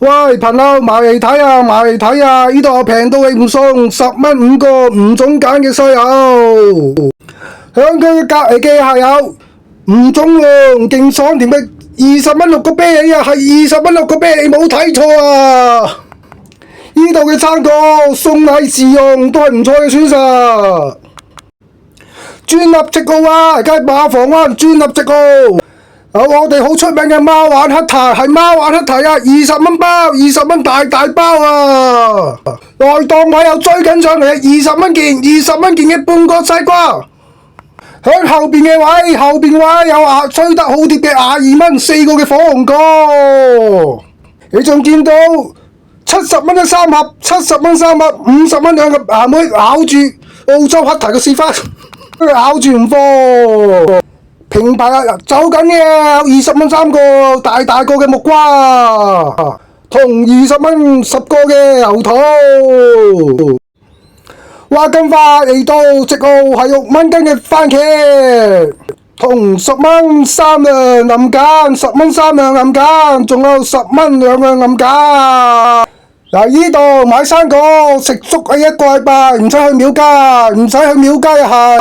喂，朋友，埋嚟睇啊，埋嚟睇啊！呢度平到你唔信，10蚊5個，唔准揀嘅西柚。響佢隔籬嘅係有吳總龍勁爽甜嘅20蚊6個啤梨啊，係20蚊6個啤梨，冇睇錯啊！呢度嘅生果送禮自用都係唔錯嘅選擇。專立直號啊，而家喺馬房灣專立直號。我哋好出名嘅貓眼黑提，係貓眼黑提啊，20蚊包，20蚊大包啊！內檔位又追緊上嚟啊，20蚊件，20蚊件嘅半個西瓜。響後邊嘅位，後邊位有吹得好貼嘅22蚊4個嘅火龍果。你仲見到70蚊一三盒，70蚊3盒，50蚊2盒，阿妹咬住澳洲黑提嘅屎忽，咬住唔放。平排啊，走緊嘅20蚊3個大個嘅木瓜，同20蚊10個嘅牛肚。哇，咁快嚟到直號係6蚊斤嘅番茄，同10蚊3兩暗間，10蚊3兩暗間，仲有10蚊2兩暗間。嗱，呢度買生果食足係1個禮拜，唔使去廟街，唔使去廟街係。